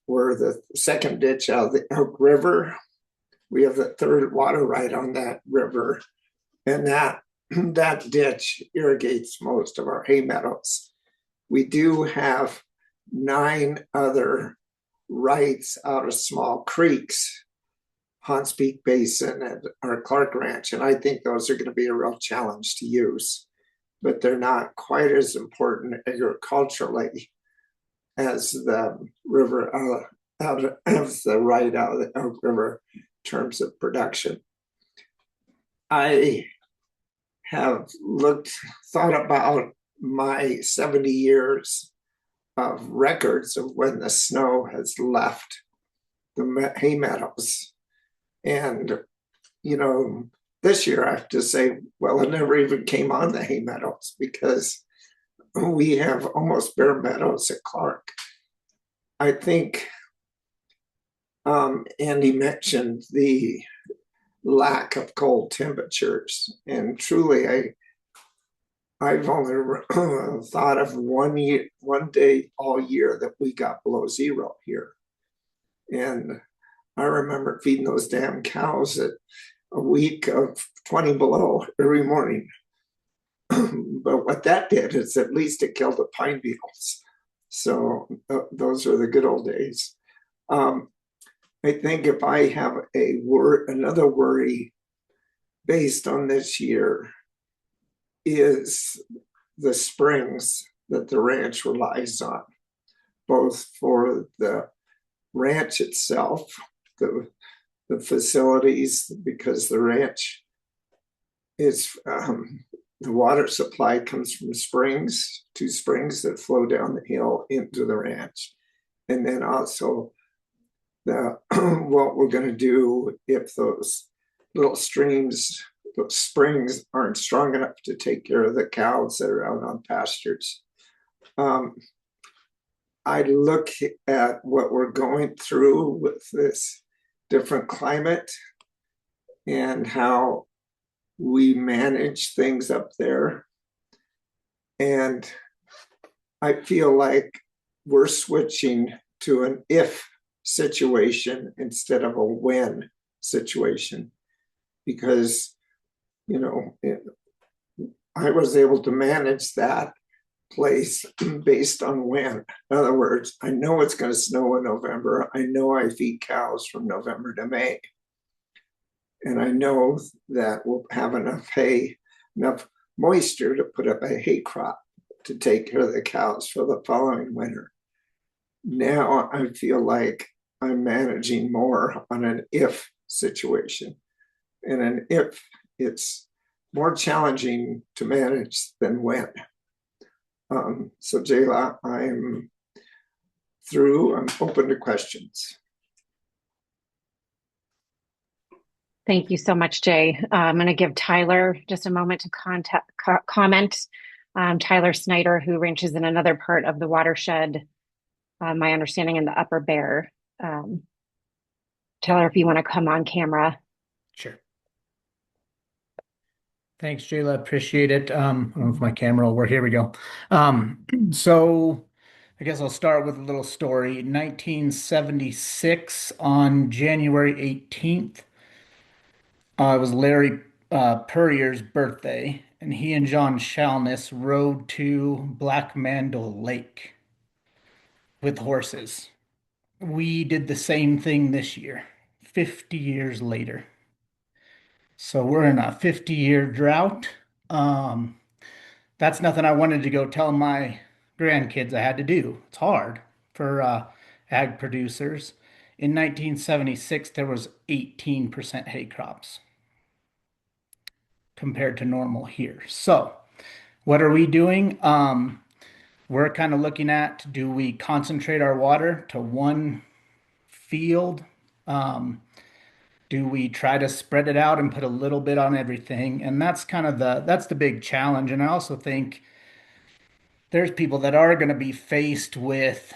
Speaker 6: we're the second ditch out of the Elk River. We have the third water right on that river, and that ditch irrigates most of our hay meadows. We do have 9 other rights out of small creeks, Hunts Peak Basin and our Clark Ranch, and I think those are going to be a real challenge to use, but they're not quite as important agriculturally as the river as the right out of the Elk River in terms of production. I have thought about my 70 years of records of when the snow has left the hay meadows. And, this year I have to say, well, it never even came on the hay meadows because we have almost bare meadows at Clark. I think Andy mentioned the lack of cold temperatures, and truly, I've only thought of one day all year that we got below zero here, and I remember feeding those damn cows at a week of 20 below every morning. But what that did is at least it killed the pine beetles. So those are the good old days. I think if I have another worry based on this year is the springs that the ranch relies on, both for the ranch itself, the facilities, because the ranch is the water supply comes from two springs that flow down the hill into the ranch. And then also what we're going to do if those little streams, those springs aren't strong enough to take care of the cows that are out on pastures. I look at what we're going through with this different climate and how we manage things up there. And I feel like we're switching to an if situation instead of a when situation, because, I was able to manage that place based on when. In other words, I know it's going to snow in November. I know I feed cows from November to May. And I know that we'll have enough hay, enough moisture to put up a hay crop to take care of the cows for the following winter. Now I feel like I'm managing more on an if situation. And an if, it's more challenging to manage than when. So Jayla, I'm through. I'm open to questions.
Speaker 2: Thank you so much, Jay. I'm going to give Tyler just a moment to comment. Tyler Snyder, who ranches in another part of the watershed, my understanding in the Upper Bear. Tyler, if you want to come on camera.
Speaker 7: Sure. Thanks, Jayla. Appreciate it. I don't know if my camera will work. Here we go. So I guess I'll start with a little story. 1976, on January 18th, it was Larry Purrier's birthday, and he and John Shalness rode to Black Mandel Lake with horses. We did the same thing this year, 50 years later. So we're in a 50-year drought. That's nothing I wanted to go tell my grandkids I had to do. It's hard for ag producers. In 1976, there was 18% hay crops compared to normal here. So what are we doing? We're kind of looking at, do we concentrate our water to one field? Do we try to spread it out and put a little bit on everything? And that's kind of that's the big challenge. And I also think there's people that are going to be faced with,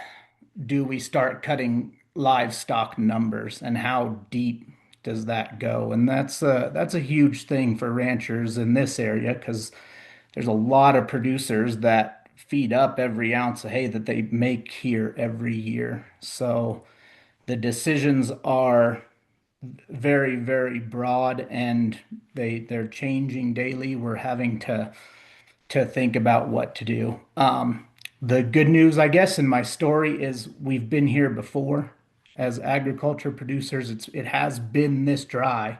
Speaker 7: do we start cutting livestock numbers, and how deep does that go? And that's a huge thing for ranchers in this area, because there's a lot of producers that feed up every ounce of hay that they make here every year. So the decisions are very, very broad, and they're changing daily. We're having to think about what to do. The good news, I guess, in my story is we've been here before as agriculture producers. It has been this dry,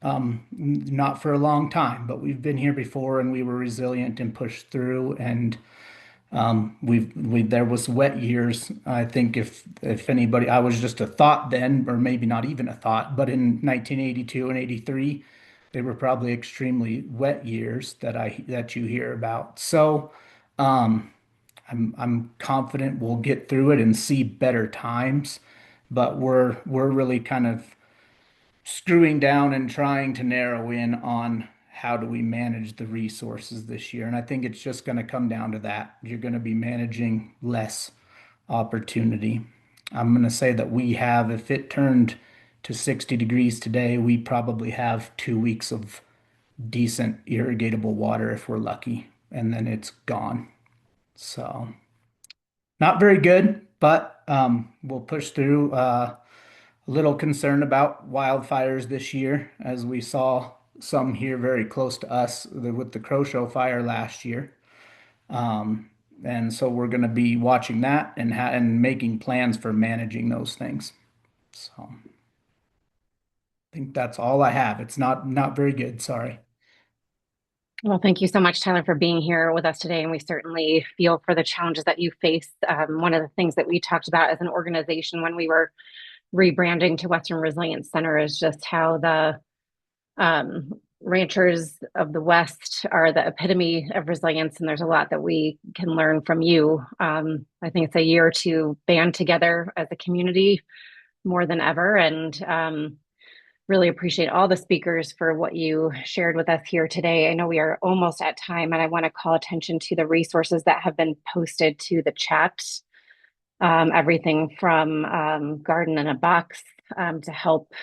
Speaker 7: not for a long time, but we've been here before, and we were resilient and pushed through. And there was wet years. I think if anybody, I was just a thought then, or maybe not even a thought, but in 1982 and 83, they were probably extremely wet years that you hear about. So I'm confident we'll get through it and see better times, but we're really kind of screwing down and trying to narrow in on how do we manage the resources this year. And I think it's just going to come down to that. You're going to be managing less opportunity. I'm going to say that we have, if it turned to 60 degrees today, we probably have 2 weeks of decent irrigatable water if we're lucky, and then it's gone. So not very good, but we'll push through. A little concerned about wildfires this year, as we saw some here very close to us with the Crow Show fire last year. And so we're going to be watching that and making plans for managing those things. So I think that's all I have. It's not very good. Sorry.
Speaker 2: Well, thank you so much, Tyler, for being here with us today. And we certainly feel for the challenges that you face. One of the things that we talked about as an organization when we were rebranding to Western Resilience Center is just how the ranchers of the West are the epitome of resilience. And there's a lot that we can learn from you. I think it's a year to band together as a community more than ever. And really appreciate all the speakers for what you shared with us here today. I know we are almost at time, and I want to call attention to the resources that have been posted to the chat. Everything from Garden in a Box to help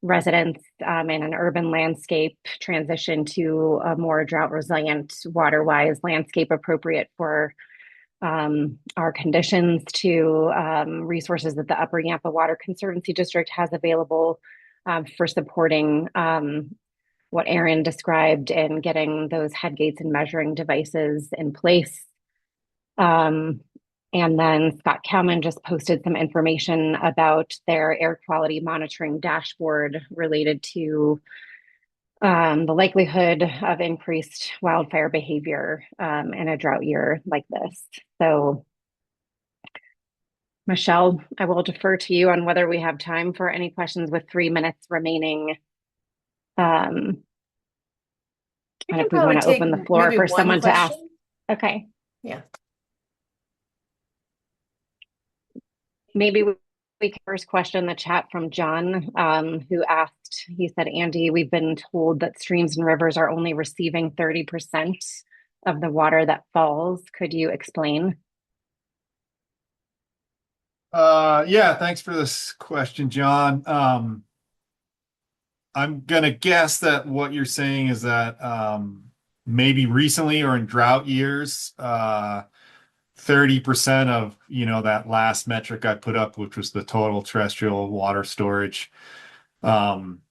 Speaker 2: residents in an urban landscape transition to a more drought resilient, water-wise landscape appropriate for our conditions, to resources that the Upper Yampa Water Conservancy District has available for supporting what Aaron described and getting those head gates and measuring devices in place. And then Scott Kalman just posted some information about their air quality monitoring dashboard related to the likelihood of increased wildfire behavior in a drought year like this. So, Michelle, I will defer to you on whether we have time for any questions with 3 minutes remaining. And if we want to open the floor for someone to ask. Okay.
Speaker 1: Yeah.
Speaker 2: Maybe we can first question the chat from John, who asked, he said, Andy, we've been told that streams and rivers are only receiving 30% of the water that falls. Could you explain?
Speaker 3: Yeah, thanks for this question, John. I'm gonna guess that what you're saying is that maybe recently or in drought years, 30% of, that last metric I put up, which was the total terrestrial water storage. When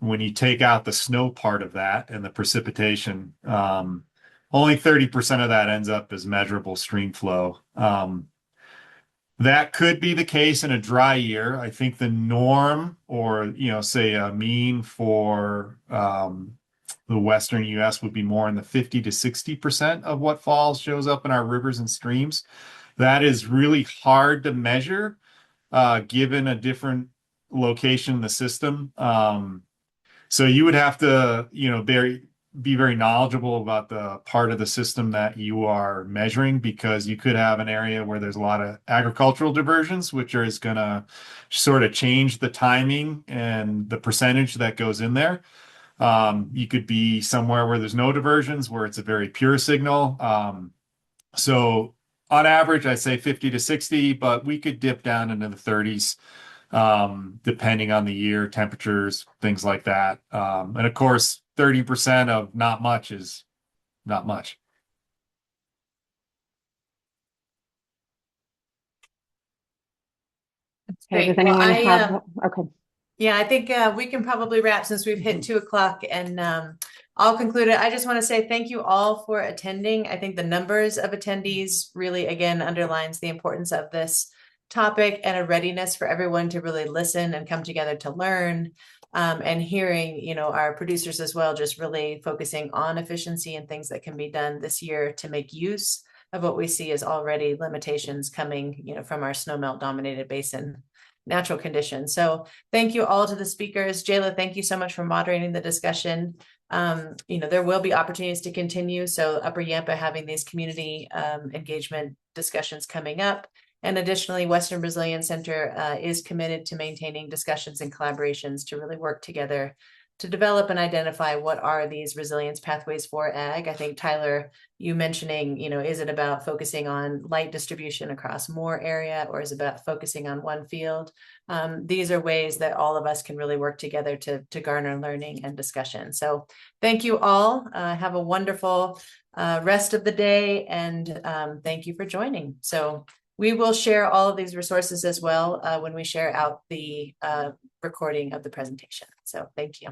Speaker 3: you take out the snow part of that and the precipitation, only 30% of that ends up as measurable stream flow. That could be the case in a dry year. I think the norm, or, say a mean for the Western US would be more in the 50 to 60% of what falls shows up in our rivers and streams. That is really hard to measure, given a different location in the system. So you would have to, be very knowledgeable about the part of the system that you are measuring, because you could have an area where there's a lot of agricultural diversions, which is going to sort of change the timing and the percentage that goes in there. You could be somewhere where there's no diversions, where it's a very pure signal. So on average, I'd say 50 to 60, but we could dip down into the 30s, depending on the year, temperatures, things like that. And of course, 30% of not much is not much.
Speaker 2: Okay, does anyone have? Okay.
Speaker 1: Yeah, I think we can probably wrap since we've hit 2 o'clock, and I'll conclude it. I just want to say thank you all for attending. I think the numbers of attendees really, again, underlines the importance of this topic and a readiness for everyone to really listen and come together to learn, and hearing, our producers as well, just really focusing on efficiency and things that can be done this year to make use of what we see as already limitations coming, from our snowmelt dominated basin natural conditions. So thank you all to the speakers. Jayla, thank you so much for moderating the discussion. There will be opportunities to continue. So Upper Yampa having these community engagement discussions coming up. And additionally, Western Resilience Center is committed to maintaining discussions and collaborations to really work together to develop and identify what are these resilience pathways for ag. I think Tyler, you mentioning, is it about focusing on light distribution across more area, or is it about focusing on one field? These are ways that all of us can really work together to garner learning and discussion. So thank you all. Have a wonderful rest of the day, and thank you for joining. So we will share all of these resources as well when we share out the recording of the presentation. So thank you.